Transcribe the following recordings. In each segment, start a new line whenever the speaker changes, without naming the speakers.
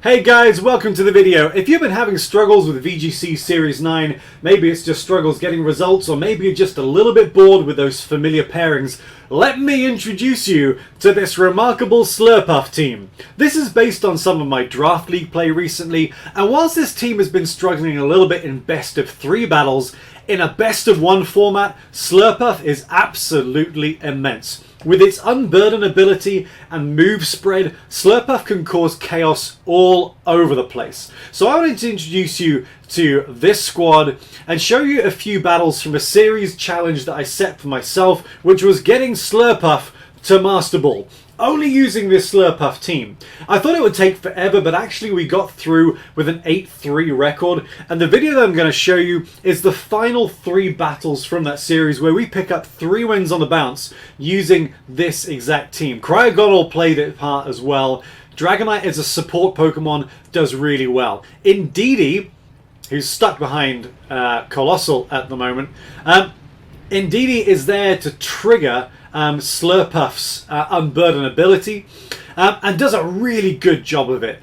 Hey guys, welcome to the video. If you've been having struggles with VGC Series 9, maybe it's just struggles getting results, or maybe you're just a little bit bored with those familiar pairings, let me introduce you to this remarkable Slurpuff team. This is based on some of my Draft League play recently, and whilst this team has been struggling a little bit in best of 3 battles, in a best of 1 format, Slurpuff is absolutely immense. With its Unburden ability and move spread, Slurpuff can cause chaos all over the place. So I wanted to introduce you to this squad and show you a few battles from a series challenge that I set for myself, which was getting Slurpuff to Master Ball. Only using this Slurpuff team. I thought it would take forever, but actually we got through with an 8-3 record, and the video that I'm going to show you is the final 3 battles from that series where we pick up 3 wins on the bounce using this exact team. Cryogonal played its part as well. Dragonite as a support Pokemon does really well. Indeedee, who's stuck behind Colossal at the moment, Indeedee is there to trigger Slurpuff's Unburden ability, and does a really good job of it.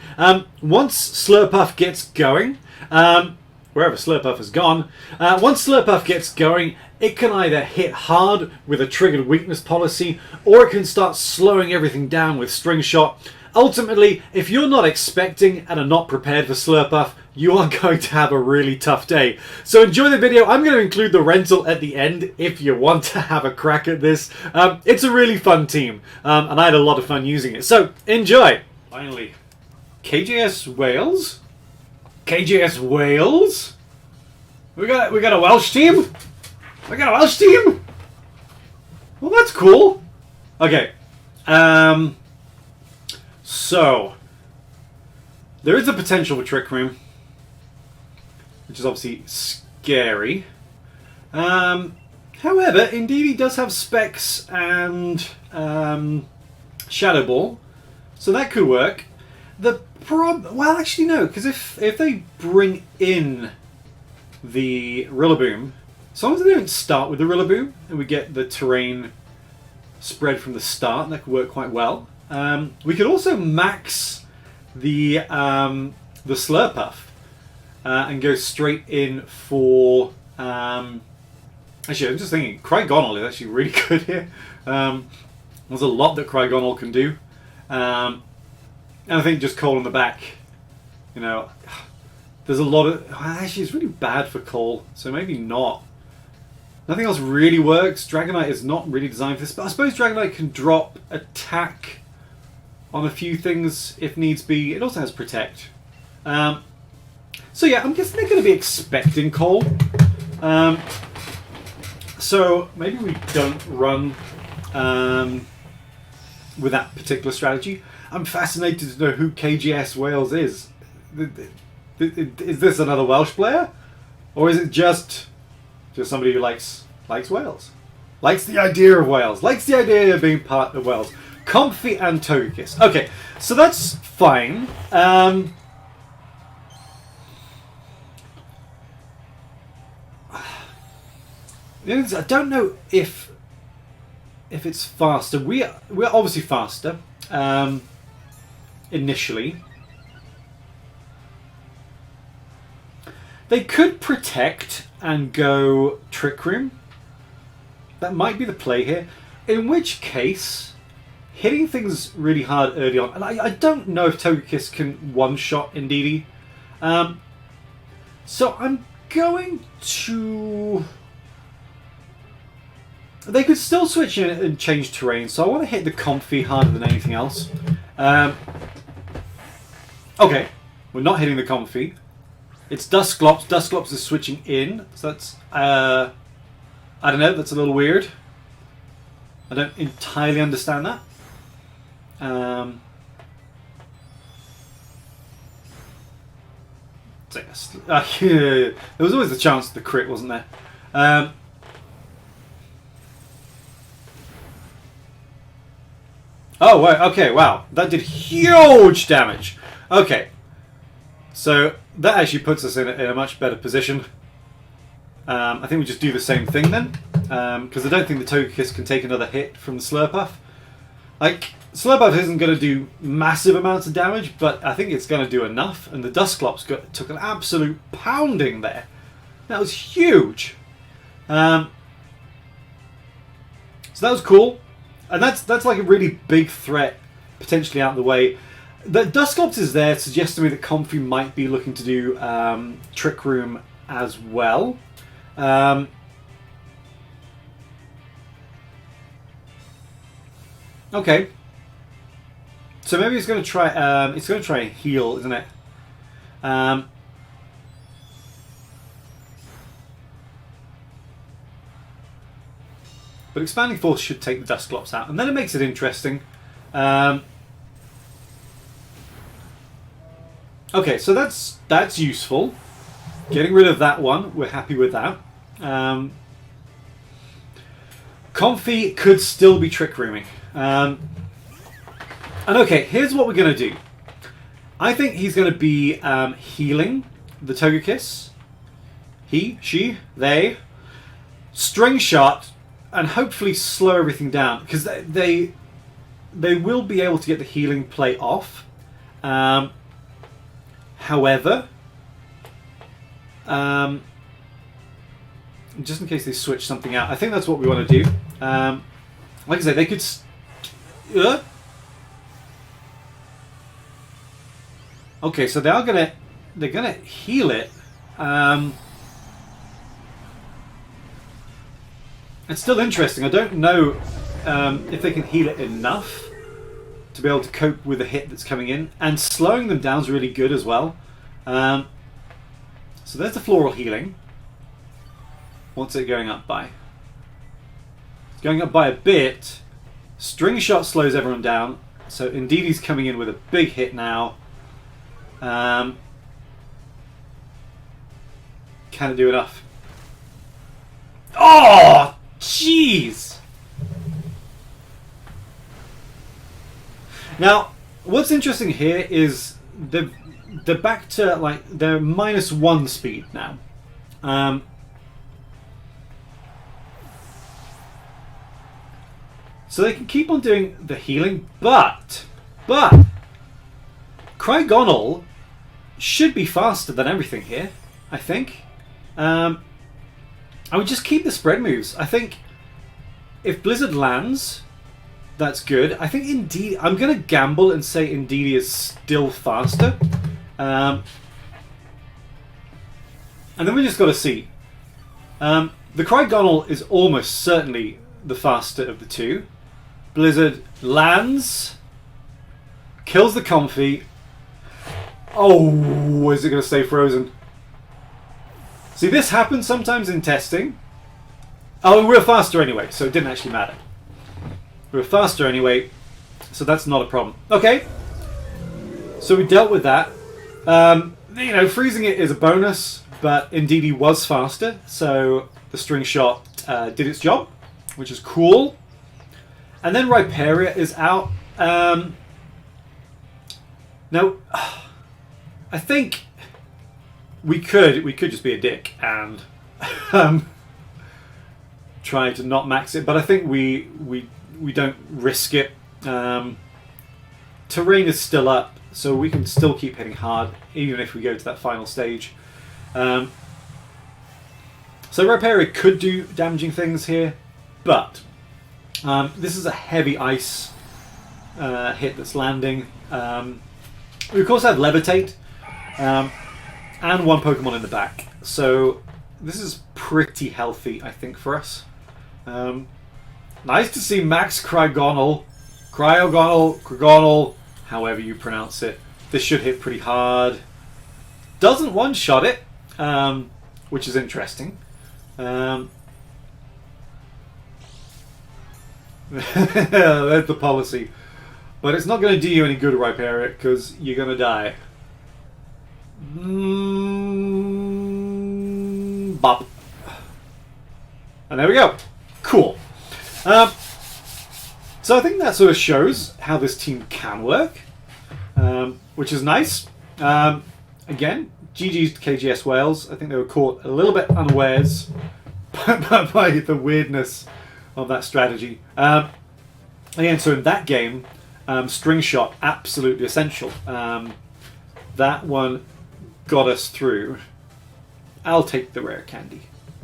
Once Slurpuff gets going, wherever Slurpuff has gone, once Slurpuff gets going, it can either hit hard with a triggered weakness policy, or it can start slowing everything down with String Shot. Ultimately, if you're not expecting and are not prepared for Slurpuff, you are going to have a really tough day. So enjoy the video. I'm going to include the rental at the end if you want to have a crack at this. It's a really fun team, and I had a lot of fun using it. So enjoy. Finally, KJS Wales. KJS Wales. We got a Welsh team. We got a Welsh team. Well, that's cool. Okay. So, there is a potential for Trick Room, which is obviously scary. However, Indeedee does have Specs and Shadow Ball, so that could work. Well, actually no, because if they bring in the Rillaboom, as long as they don't start with the Rillaboom and we get the terrain spread from the start, that could work quite well. We could also max the Slurpuff and go straight in for... actually, I'm just thinking, Cryogonal is actually really good here. There's a lot that Cryogonal can do. And I think just Cole in the back, you know, there's a lot of... Actually, it's really bad for Cole, so maybe not. Nothing else really works. Dragonite is not really designed for this, but I suppose Dragonite can drop attack on a few things if needs be. It also has Protect. So yeah, I'm guessing they're going to be expecting Cole. So maybe we don't run with that particular strategy. I'm fascinated to know who KGS Wales is. Is this another Welsh player? Or is it just somebody who likes Wales? Likes the idea of Wales. Likes the idea of being part of Wales. Comfy and Togekiss. Okay, so that's fine. I don't know if it's faster. We're obviously faster initially. They could Protect and go Trick Room. That might be the play here. In which case, hitting things really hard early on, and I don't know if Togekiss can one-shot Indeedee. So I'm going to... They could still switch in and change terrain, so I want to hit the Comfy harder than anything else. Okay, we're not hitting the Comfy. It's Dusclops. Dusclops is switching in, so that's... I don't know, that's a little weird. I don't entirely understand that. There was always the chance of the crit, wasn't there? Oh, wait, okay, wow. That did huge damage. Okay. So, that actually puts us in a much better position. I think we just do the same thing then. Because I don't think the Togekiss can take another hit from the Slurpuff. Like, Slurpuff isn't going to do massive amounts of damage, but I think it's going to do enough. And the Dusclops took an absolute pounding there. That was huge. So that was cool. And that's like a really big threat potentially out of the way. The Dusclops is there, suggests to me that Comfy might be looking to do Trick Room as well. Okay. So maybe it's going to try. It's going to try and heal, isn't it? But Expanding Force should take the Dusclops out, and then it makes it interesting. Okay, so that's useful. Getting rid of that one, we're happy with that. Comfy could still be Trick Rooming. And okay, here's what we're going to do. I think he's going to be healing the Togekiss. He, she, they. String Shot, and hopefully slow everything down. Because they will be able to get the healing play off. However, just in case they switch something out, I think that's what we want to do. Like I said, they could... Okay, so they're gonna heal it. It's still interesting. I don't know if they can heal it enough to be able to cope with the hit that's coming in, and slowing them down is really good as well. So there's the floral healing. What's it going up by? It's going up by a bit. String Shot slows everyone down, so Indeedee's coming in with a big hit now. Can it do enough? Oh, jeez! Now, what's interesting here is they're back to, like, they're -1 speed now. So they can keep on doing the healing, but Crygonal should be faster than everything here, I think. I would just keep the spread moves. I think if Blizzard lands, that's good. I think Indeedee... I'm going to gamble and say Indeedee is still faster. And then we just got to see. The Crygonal is almost certainly the faster of the two. Blizzard lands, kills the Comfy. Oh, is it going to stay frozen? See, this happens sometimes in testing. Oh, and we're faster anyway, so it didn't actually matter. We're faster anyway, so that's not a problem. Okay, so we dealt with that. You know, freezing it is a bonus, but Indeedee was faster, so the String Shot did its job, which is cool. And then Rhyperior is out. Now, I think we could just be a dick and try to not max it, but I think we don't risk it. Terrain is still up, so we can still keep hitting hard, even if we go to that final stage. So Rhyperior could do damaging things here, but this is a heavy ice hit that's landing. We of course have Levitate, and one Pokemon in the back, so this is pretty healthy, I think, for us. Nice to see Max Crygonal, Crygonal, however you pronounce it. This should hit pretty hard. Doesn't one-shot it, which is interesting. That's the policy. But it's not going to do you any good, Rhyperior, because you're going to die. Bop. And there we go. Cool. So I think that sort of shows how this team can work, which is nice. Again, GG's to KGS Wales. I think they were caught a little bit unawares by the weirdness of that strategy. Again, so in that game, String Shot, absolutely essential. That one got us through. I'll take the rare candy.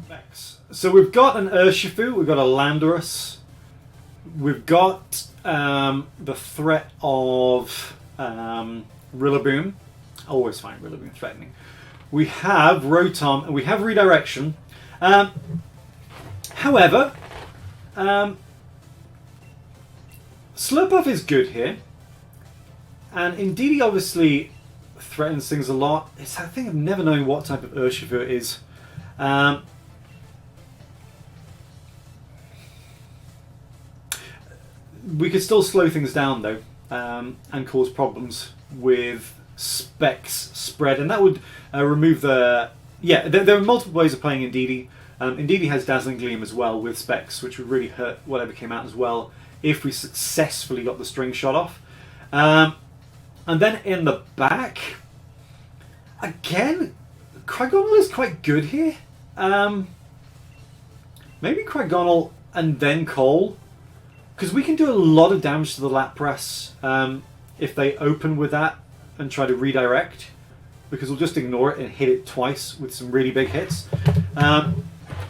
Next. So we've got an Urshifu, we've got a Landorus, we've got the threat of Rillaboom. I always find Rillaboom threatening. We have Rotom and we have Redirection. However, Slurpuff is good here, and Indeedee obviously threatens things a lot. It's a thing of never knowing what type of Urshifu it is. We could still slow things down though, and cause problems with Specs spread, and that would remove the... Yeah, there are multiple ways of playing Indeedee. Indeedee has Dazzling Gleam as well with Specs, which would really hurt whatever came out as well if we successfully got the String Shot off. And then in the back, again, Cryogonal is quite good here. Maybe Cryogonal and then Coal, because we can do a lot of damage to the Lapras if they open with that and try to redirect, because we'll just ignore it and hit it twice with some really big hits.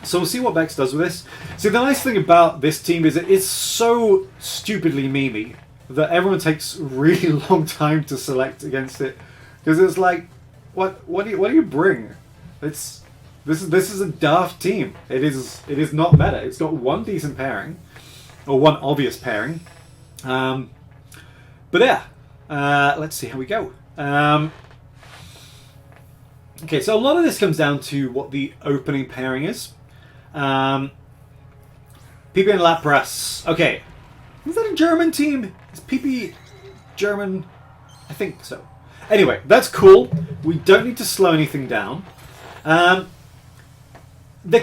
So we'll see what Bex does with this. See, the nice thing about this team is it is so stupidly memey that everyone takes a really long time to select against it, because it's like, what do you bring? This is a daft team. It is not meta. It's got one decent pairing, or one obvious pairing. But yeah, let's see how we go. Okay, so a lot of this comes down to what the opening pairing is. PP and Lapras. Okay, is that a German team? Is PP German? I think so. Anyway, that's cool. We don't need to slow anything down. There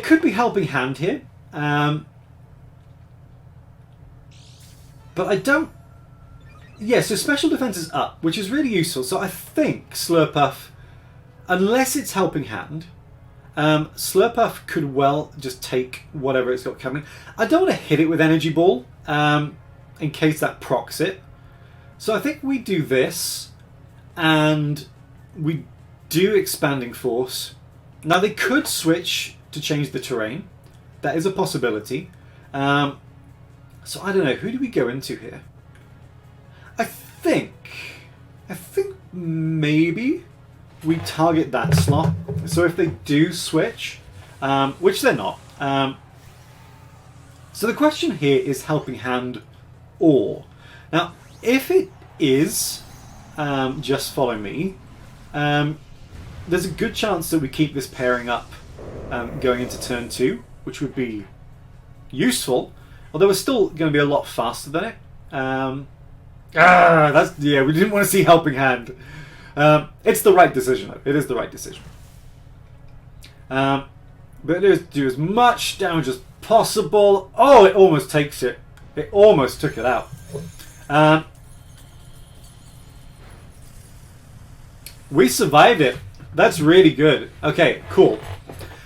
could be Helping Hand here. But I don't... Yeah, so Special Defense is up, which is really useful. So I think Slurpuff, unless it's Helping Hand, Slurpuff could well just take whatever it's got coming. I don't want to hit it with Energy Ball, in case that procs it. So I think we do this, and we do Expanding Force. Now they could switch to change the terrain. That is a possibility. So I don't know, who do we go into here? I think maybe we target that slot. So if they do switch, which they're not. So the question here is Helping Hand or. Now, if it is Just Follow Me, there's a good chance that we keep this pairing up going into turn 2, which would be useful. Although we're still going to be a lot faster than it. We didn't want to see Helping Hand. It's the right decision, though. It is the right decision. But it is do as much damage as possible. Oh, it almost takes it. It almost took it out. We survived it. That's really good. Okay, cool.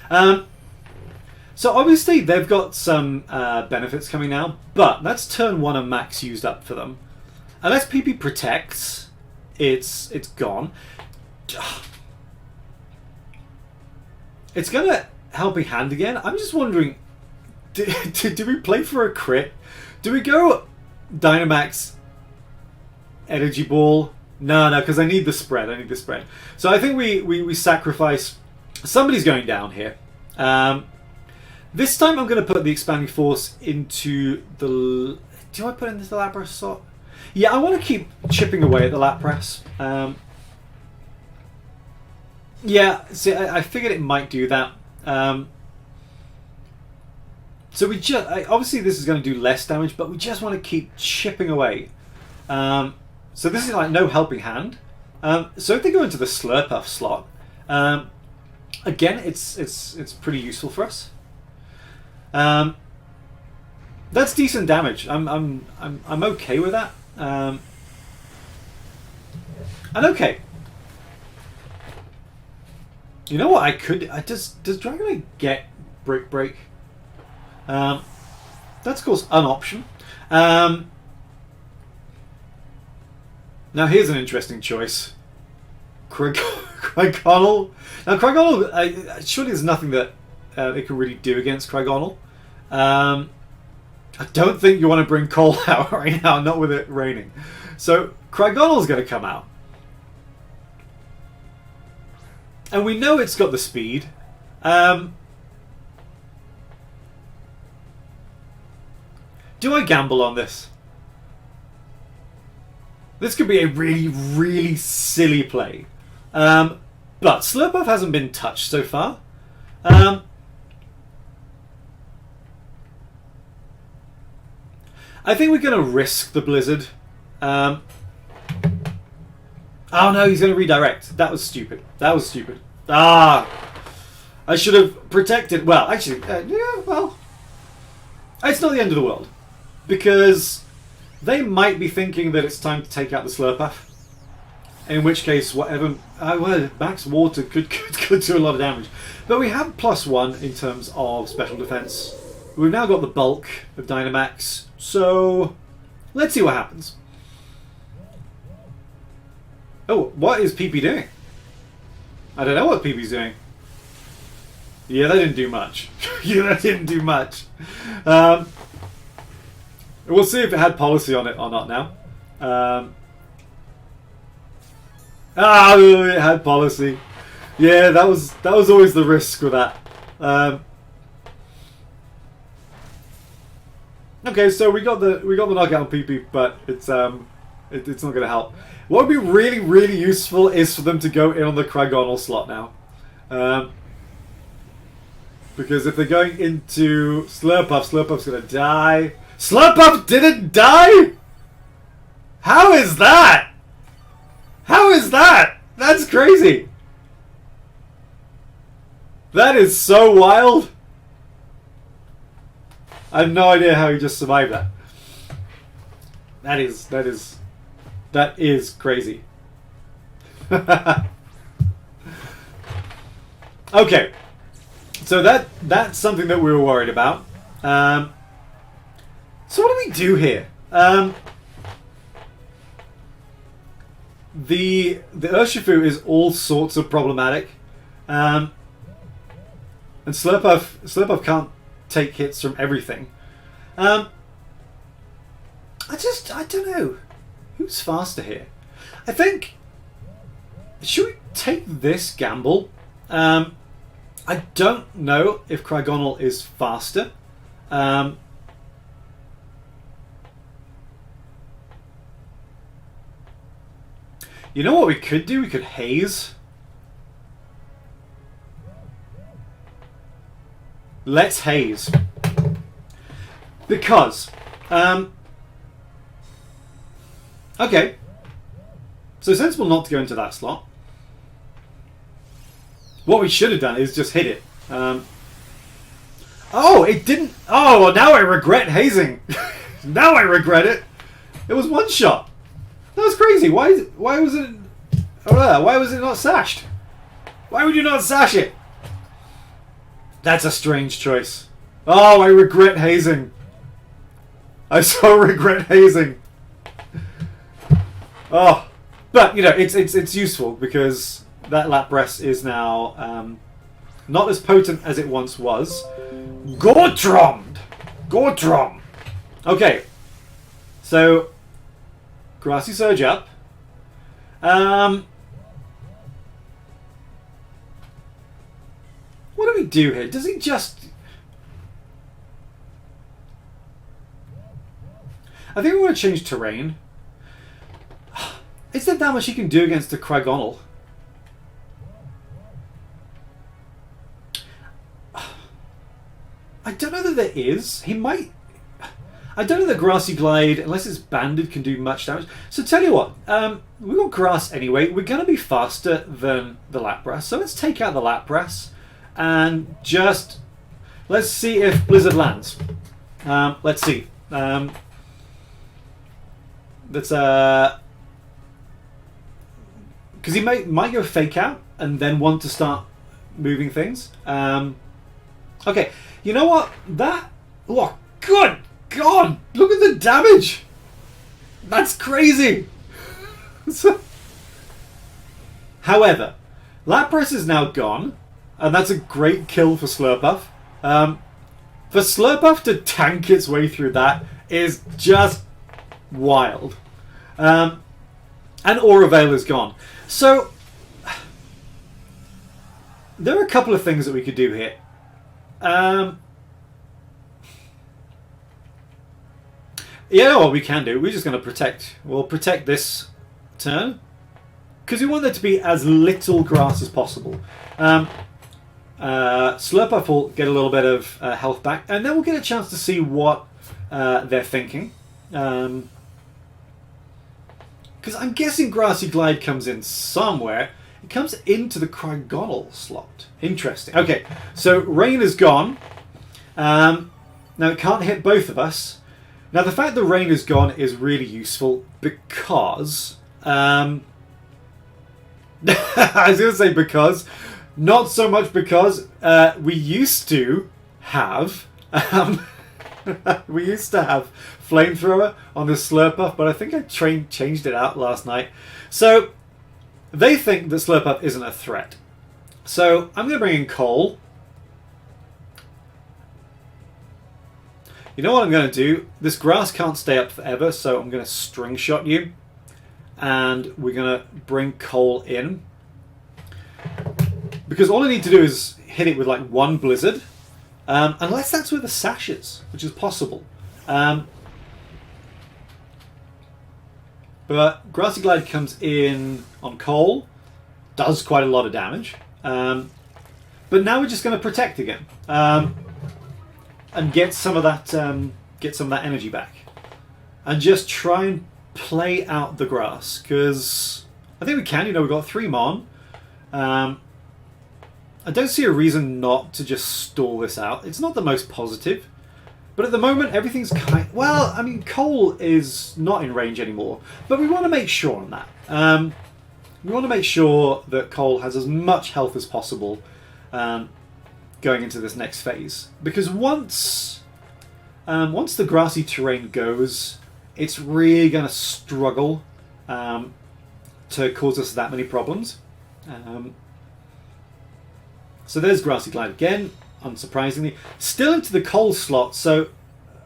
So obviously they've got some benefits coming now, but that's turn 1 and max used up for them. Unless PP protects, it's gone. It's gonna Helping Hand again. I'm just wondering, do we play for a crit? Do we go Dynamax, Energy Ball? No, because I need the spread. So I think we sacrifice. Somebody's going down here. This time I'm going to put the Expanding Force into the... Do I put it into the Lapras slot? Yeah, I want to keep chipping away at the Lapras. Yeah, see, I figured it might do that. So we just... Obviously this is going to do less damage, but we just want to keep chipping away. So this is like no Helping Hand. So if they go into the Slurpuff slot, again, it's pretty useful for us. That's decent damage. I'm okay with that. And okay. You know what I could? Does Dragonite get Brick Break? That's of course an option. Now here's an interesting choice. Craigonal. Now Craigonal, surely there's nothing that it can really do against Craigonal. I don't think you want to bring Coal out right now, not with it raining. So Craigonal's going to come out. And we know it's got the speed. Do I gamble on this? This could be a really, really silly play. But Slurpuff hasn't been touched so far. I think we're going to risk the Blizzard. Oh no, he's going to redirect. That was stupid. That was stupid. Ah! I should have protected... Well, actually, yeah, well... It's not the end of the world. Because they might be thinking that it's time to take out the Slurpuff. In which case, whatever... well, max water could do a lot of damage. But we have +1 in terms of special defense. We've now got the bulk of Dynamax. So, let's see what happens. Oh, what is PP doing? I don't know what PP's doing. Yeah, that didn't do much. Yeah, that didn't do much. We'll see if it had policy on it or not now. It had policy. Yeah, that was always the risk with that. Okay, so we got the knockout on PP, but it's not going to help. What would be really, really useful is for them to go in on the Craigonal slot now. Because if they're going into Slurpuff, Slurpuff's going to die. Slurpuff didn't die?! How is that?! How is that?! That's crazy! That is so wild! I have no idea how he just survived that. That is crazy. Okay, so that's something that we were worried about. So what do we do here? The Urshifu is all sorts of problematic, and Slurpuff can't take hits from everything. I don't know. Who's faster here? I think... Should we take this gamble? I don't know if Craigonal is faster. You know what we could do? We could haze. Let's haze. Because... okay. So sensible not to go into that slot. What we should have done is just hit it. Oh, it didn't... Oh, well, now I regret hazing. Now I regret it. It was one shot. That was crazy. Why was it... Oh, why was it not sashed? Why would you not sash it? That's a strange choice. Oh, I regret hazing. I so regret hazing. Oh, but you know it's useful because that Lapras is now not as potent as it once was. Gortrommed! Okay, so Grassy Surge up. What do we do here? Does he just... I think we want to change terrain. Is there that much he can do against the Craigonal? I don't know that there is. He might... I don't know that Grassy Glide, unless it's banded, can do much damage. So tell you what, we've got Grass anyway. We're going to be faster than the Lapras. So let's take out the Lapras and just... let's see if Blizzard lands. Let's see. Let's... because he might go Fake Out and then want to start moving things. Okay, you know what? That... oh, good God! Look at the damage! That's crazy! However, Lapras is now gone, and that's a great kill for Slurpuff. For Slurpuff to tank its way through that is just wild. And Aurorvale is gone. So, there are a couple of things that we could do here. Yeah, what we can do, we're just going to protect. We'll protect this turn. Because we want there to be as little grass as possible. Slurpuff will get a little bit of health back. And then we'll get a chance to see what they're thinking. Because I'm guessing Grassy Glide comes in somewhere. It comes into the Crygonal slot. Interesting. Okay, so Rain is gone. Now it can't hit both of us. Now the fact that Rain is gone is really useful because... I was going to say because. Not so much because we used to have... we used to have Flamethrower on this Slurpuff, but I think I changed it out last night. So, they think that Slurpuff isn't a threat. So, I'm going to bring in Coal. You know what I'm going to do? This grass can't stay up forever, so I'm going to String Shot you. And we're going to bring Coal in. Because all I need to do is hit it with like one Blizzard. Unless that's with the Sashes, which is possible. But Grassy Glide comes in on Coal. Does quite a lot of damage. But now we're just going to protect again. And get some of that energy back. And just try and play out the grass. Because I think we can. You know, we've got 3 Mon. I don't see a reason not to just stall this out. It's not the most positive. But at the moment, everything's kind... Well, I mean, Coal is not in range anymore. But we want to make sure on that. We want to make sure that Coal has as much health as possible going into this next phase. Because once the grassy terrain goes, it's really going to struggle to cause us that many problems. So there's Grassy Glide again, unsurprisingly. Still into the Coal slot, so,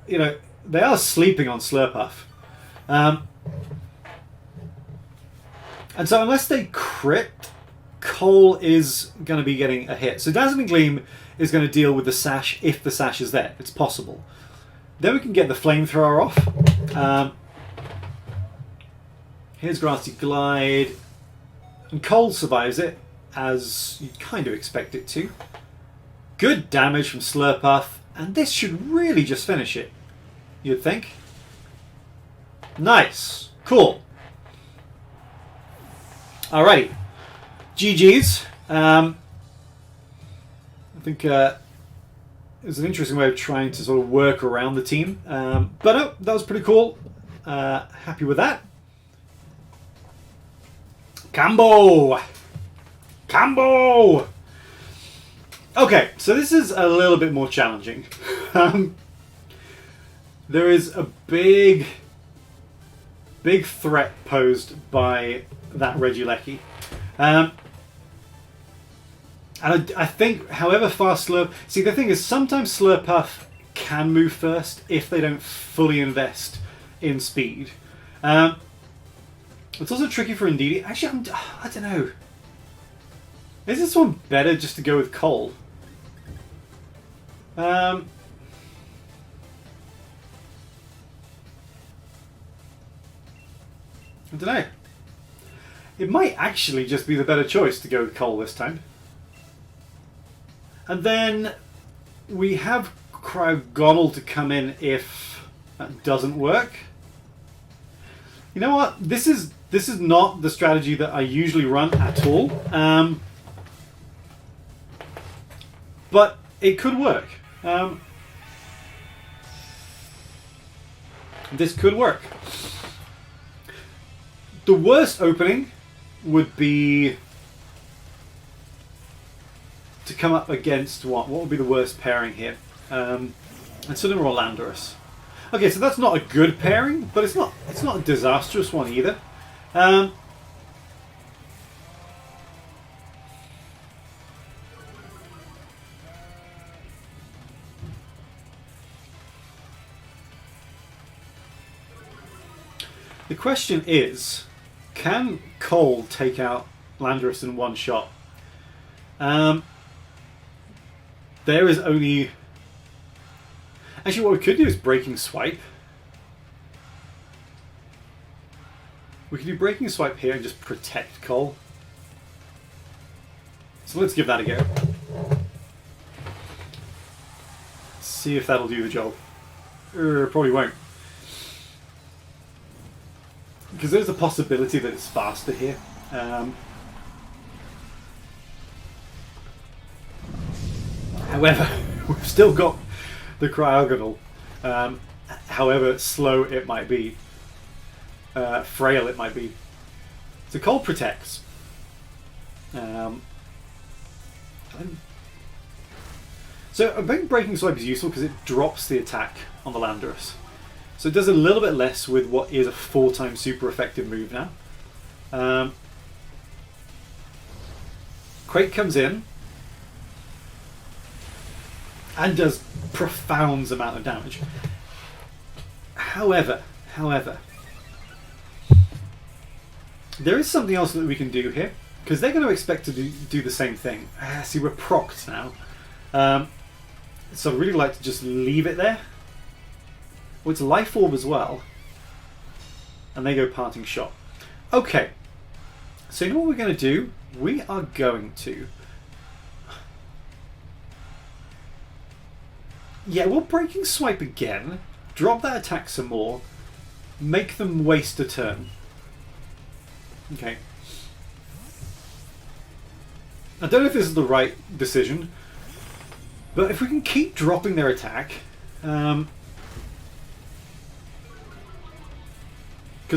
you know, they are sleeping on Slurpuff. And so unless they crit, Coal is going to be getting a hit. So Dazzling Gleam is going to deal with the Sash if the Sash is there. It's possible. Then we can get the Flamethrower off. Here's Grassy Glide. And Coal survives it, as you'd kind of expect it to. Good damage from Slurpuff, and this should really just finish it, you'd think. Nice. Cool. Alrighty. GG's. I think it was an interesting way of trying to sort of work around the team. But no, that was pretty cool. Happy with that. Combo! Combo! Okay, so this is a little bit more challenging. There is a big threat posed by that Regigigas. And I think, however fast Slurp... See, the thing is, sometimes Slurpuff can move first if they don't fully invest in speed. It's also tricky for Indeedee. Actually, I don't know. Is this one better just to go with Coal? I don't know. It might actually just be the better choice to go with Coal this time. And then we have Crygonal to come in if that doesn't work. You know what? This is not the strategy that I usually run at all. But it could work. This could work. The worst opening would be to come up against what? What would be the worst pairing here? And Cinnamon or Landorus. Okay, so that's not a good pairing, but it's not a disastrous one either. The question is, can Cole take out Landorus in one shot? There is only... Actually, what we could do is Breaking Swipe. We could do Breaking Swipe here and just protect Cole. So let's give that a go. See if that'll do the job. Probably won't. Because there's a possibility that it's faster here. However, we've still got the Cryogonal. However slow it might be. Frail it might be. So Cole protects. So I think Breaking Swipe is useful because it drops the attack on the Landorus. So it does a little bit less with what is a 4-time super effective move now. Quake comes in and does profound amount of damage. However, there is something else that we can do here, because they're going to expect to do the same thing. See, we're procced now. So I'd really like to just leave it there. Well, it's Life Orb as well. And they go Parting Shot. Okay. So you know what we're going to do? We are going to... Yeah, we'll Breaking Swipe again. Drop that attack some more. Make them waste a turn. Okay. I don't know if this is the right decision, but if we can keep dropping their attack, because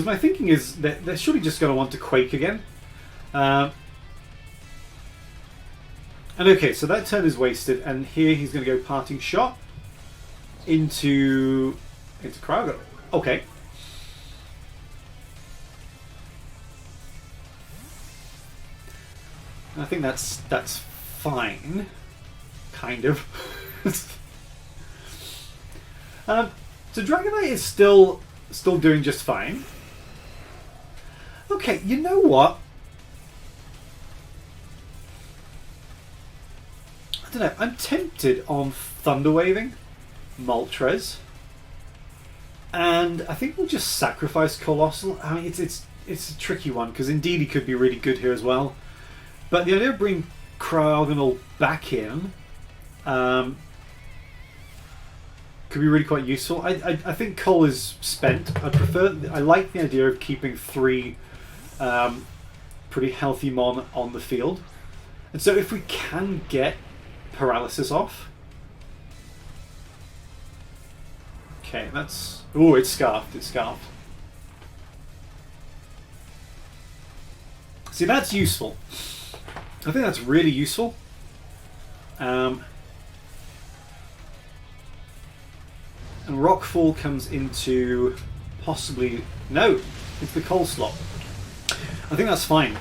my thinking is that they're surely just going to want to Quake again. And okay, so that turn is wasted, and here he's going to go Parting Shot into Cryogonal. Okay. I think that's fine, kind of. So Dragonite is still doing just fine. Okay, you know what? I don't know. I'm tempted on Thunder Waving Moltres, and I think we'll just sacrifice Colossal. I mean, it's a tricky one because indeed he could be really good here as well. But the idea of bringing Cryogonal back in could be really quite useful. I think Cole is spent. I like the idea of keeping 3 pretty healthy Mon on the field. And so if we can get Paralysis off. Okay, that's... Oh, it's Scarfed. It's Scarfed. See, that's useful. I think that's really useful. And Rockfall comes into possibly... No, it's the Coal slot. I think that's fine.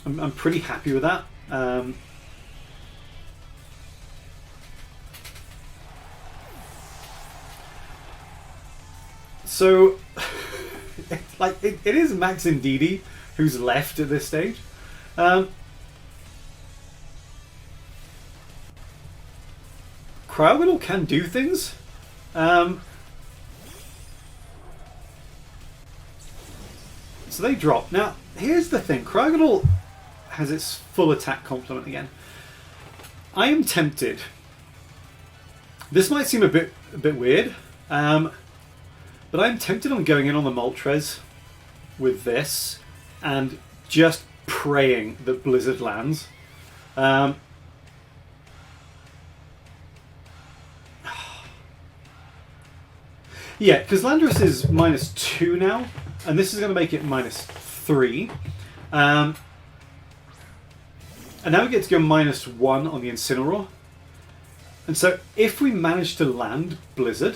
I'm pretty happy with that. So, like, it is Max Indeedee who's left at this stage. Cryogonal can do things. So they drop. Now, here's the thing. Cryogonal has its full attack complement again. I am tempted. This might seem a bit weird, but I'm tempted on going in on the Moltres with this and just praying that Blizzard lands. Yeah, because Landorus is -2 now, and this is going to make it -3. And now we get to go -1 on the Incineroar. And so if we manage to land Blizzard,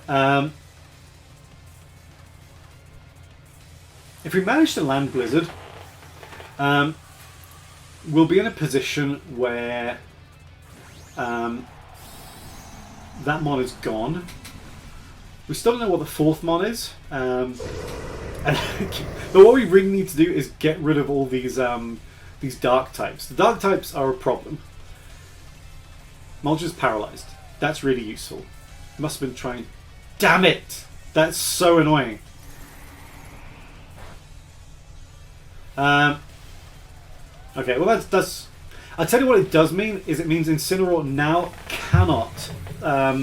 we'll be in a position where that Mon is gone. We still don't know what the fourth mon is. But what we really need to do is get rid of all these dark types. The dark types are a problem. Moltres paralyzed. That's really useful. Must have been trying. Damn it! That's so annoying. Okay, well that's. I'll tell you what it does mean. Is it means Incineroar now cannot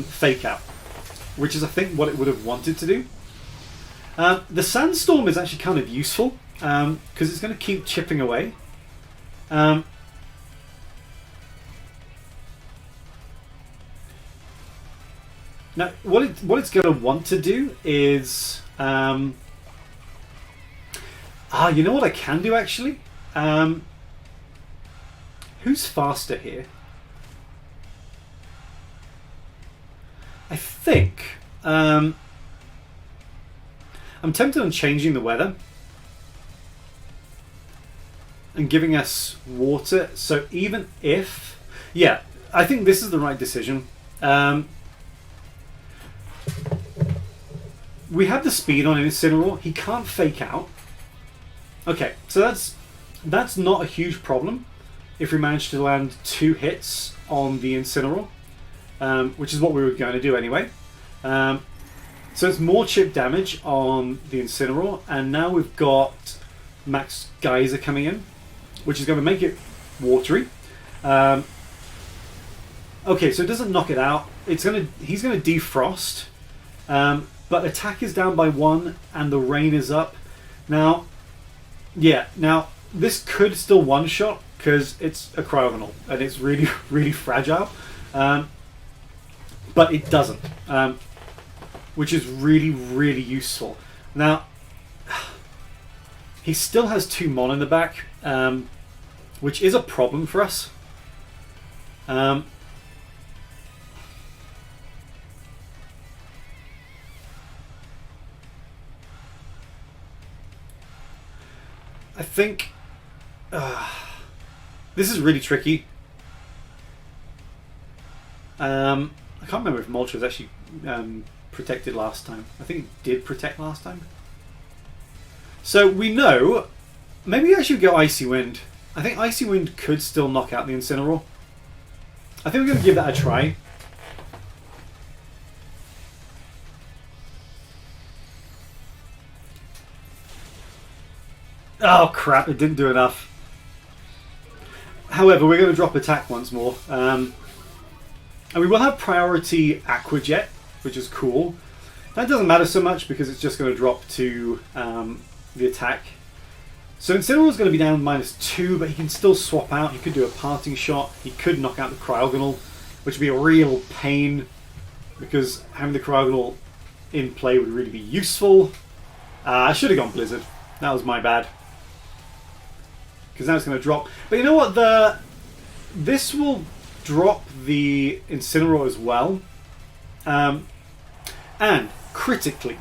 fake out, which is I think what it would have wanted to do. The Sandstorm is actually kind of useful because it's going to keep chipping away. Now, what it's going to want to do is, you know what I can do actually. Who's faster here? I think I'm tempted on changing the weather and giving us water. So even if, yeah, I think this is the right decision. We have the speed on Incineroar. He can't fake out. Okay, so that's not a huge problem if we manage to land 2 hits on the Incineroar, which is what we were going to do anyway. So it's more chip damage on the Incineroar, and now we've got Max Geyser coming in, which is going to make it watery. Okay, so it doesn't knock it out. He's going to defrost, but attack is down by 1, and the rain is up. Now, yeah, this could still one-shot because it's a Cryogonal and it's really, really fragile, but it doesn't, which is really, really useful. Now, he still has 2 Mon in the back, which is a problem for us. I think this is really tricky. I can't remember if Moltres was actually protected last time. I think it did protect last time. So we know, maybe I should go Icy Wind. I think Icy Wind could still knock out the Incineroar. I think we're going to give that a try. Oh crap, it didn't do enough. However, we're going to drop attack once more. And we will have priority Aqua Jet, which is cool. That doesn't matter so much because it's just going to drop to the attack. So Incineroar is going to be down -2, but he can still swap out. He could do a parting shot. He could knock out the Cryogonal, which would be a real pain because having the Cryogonal in play would really be useful. I should have gone Blizzard. That was my bad. Because now it's going to drop. But you know what? This will drop the Incineroar as well. And critically,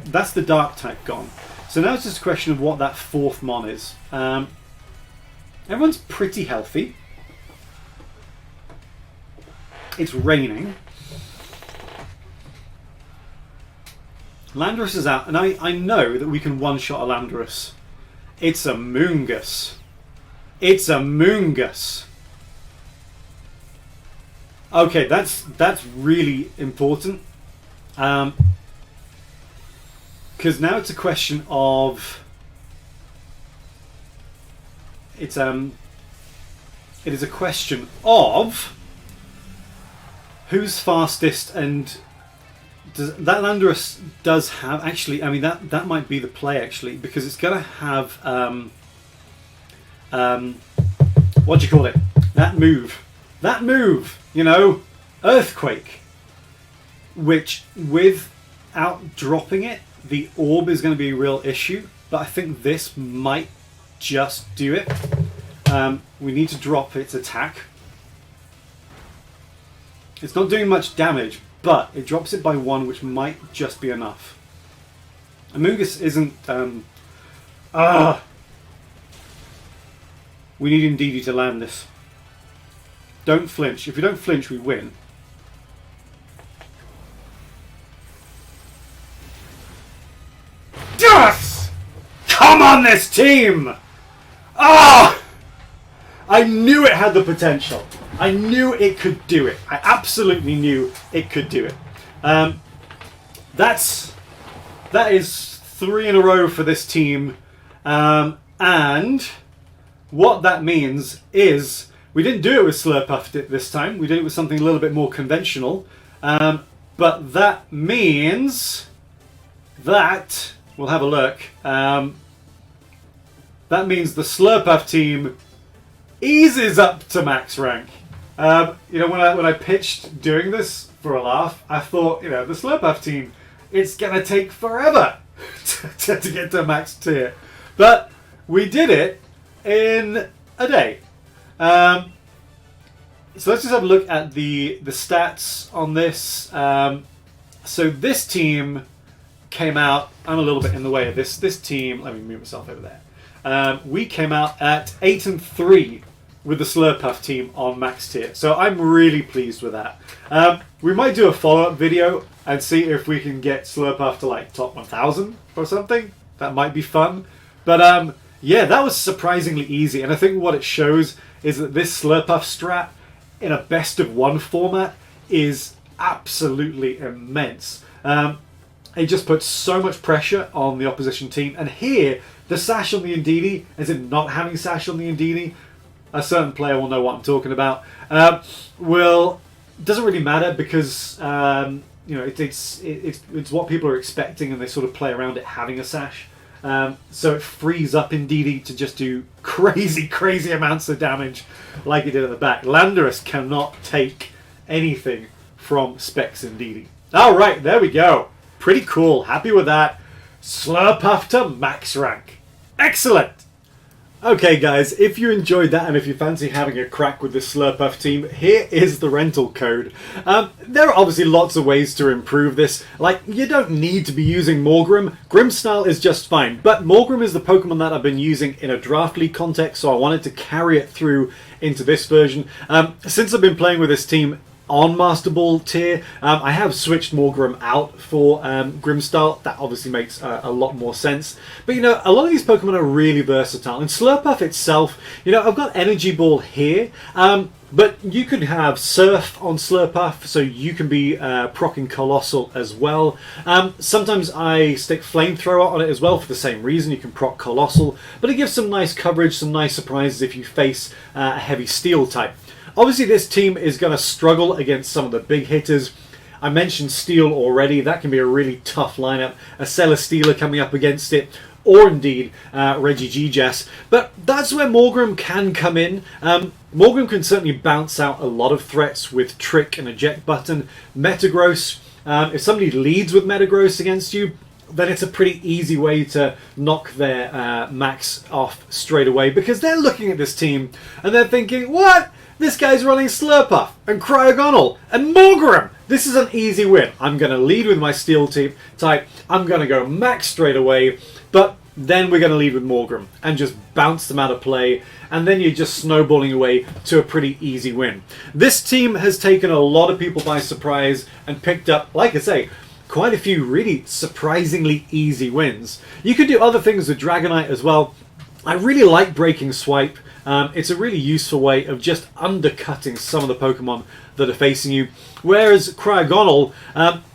that's the Dark type gone. So now it's just a question of what that 4th Mon is. Everyone's pretty healthy. It's raining. Landorus is out, and I know that we can one-shot a Landorus. It's a Moongus. It's a Moongus. Okay, that's really important. Because now it's a question of it is a question of who's fastest, and that Landorus does have actually. I mean that might be the play actually, because it's going to have what do you call it? That move, you know, Earthquake, which without dropping it, the orb is going to be a real issue. But I think this might just do it. We need to drop its attack. It's not doing much damage, but it drops it by 1, which might just be enough. Amoonguss isn't... We need Indeedee to land this. Don't flinch. If we don't flinch, we win. come on, this team! Ah! I knew it had the potential. I knew it could do it. I absolutely knew it could do it. That is 3 in a row for this team. And what that means is we didn't do it with Slurpuff this time. We did it with something a little bit more conventional. But that means that, we'll have a look. That means the Slurpuff team eases up to max rank. You know, when I pitched doing this for a laugh, I thought, you know, the Slurpuff team, it's gonna take forever to get to max tier. But we did it in a day. So let's just have a look at the stats on this. So this team came out, I'm a little bit in the way of this team, let me move myself over there. We came out at 8-3 with the Slurpuff team on max tier. So I'm really pleased with that. We might do a follow-up video and see if we can get Slurpuff to like top 1000 or something. That might be fun. But yeah, that was surprisingly easy. And I think what it shows is that this Slurpuff strat in a best of one format is absolutely immense. It just puts so much pressure on the opposition team. And here, the sash on the Indeedee, as in not having sash on the Indeedee, a certain player will know what I'm talking about. Doesn't really matter because you know it's what people are expecting, and they sort of play around it having a sash. So it frees up Indeedee to just do crazy amounts of damage like it did at the back. Landorus cannot take anything from Specs Indeedee. All right, there we go. Pretty cool. Happy with that. Slurpuff to max rank. Excellent. Okay guys, if you enjoyed that and if you fancy having a crack with the Slurpuff team, here is the rental code. There are obviously lots of ways to improve this. Like, you don't need to be using Morgrem. Grimmsnarl is just fine, but Morgrem is the Pokemon that I've been using in a draft league context, so I wanted to carry it through into this version. Since I've been playing with this team on Master Ball tier, I have switched Morgrem out for Grimmsnarl. That obviously makes a lot more sense. But you know, a lot of these Pokemon are really versatile. And Slurpuff itself, you know, I've got Energy Ball here, but you could have Surf on Slurpuff, so you can be proccing Colossal as well. Sometimes I stick Flamethrower on it as well for the same reason. You can proc Colossal, but it gives some nice coverage, some nice surprises if you face a heavy Steel type. Obviously, this team is going to struggle against some of the big hitters. I mentioned Steel already. That can be a really tough lineup. A Celesteela coming up against it, or indeed Regigigas. But that's where Morgrem can come in. Morgrem can certainly bounce out a lot of threats with Trick and Eject Button. Metagross, if somebody leads with Metagross against you, then it's a pretty easy way to knock their max off straight away, because they're looking at this team and they're thinking, what? This guy's running Slurpuff and Cryogonal and Morgrem. This is an easy win. I'm going to lead with my Steel type. I'm going to go max straight away, but then we're going to lead with Morgrem and just bounce them out of play, and then you're just snowballing away to a pretty easy win. This team has taken a lot of people by surprise and picked up, like I say, quite a few really surprisingly easy wins. You could do other things with Dragonite as well. I really like Breaking Swipe. It's a really useful way of just undercutting some of the Pokemon that are facing you. Whereas Cryogonal,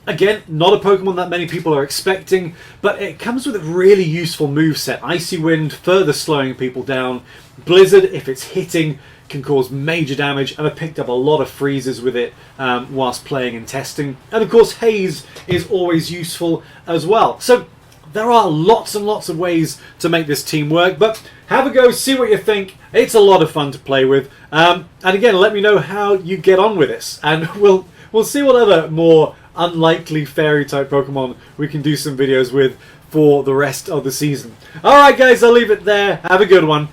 again, not a Pokemon that many people are expecting, but it comes with a really useful moveset. Icy Wind, further slowing people down. Blizzard, if it's hitting, can cause major damage, and I picked up a lot of freezes with it whilst playing and testing. And of course, Haze is always useful as well. So there are lots and lots of ways to make this team work, but have a go, see what you think. It's a lot of fun to play with. And again, let me know how you get on with this, and we'll see what other more unlikely fairy type Pokemon we can do some videos with for the rest of the season. Alright guys, I'll leave it there. Have a good one.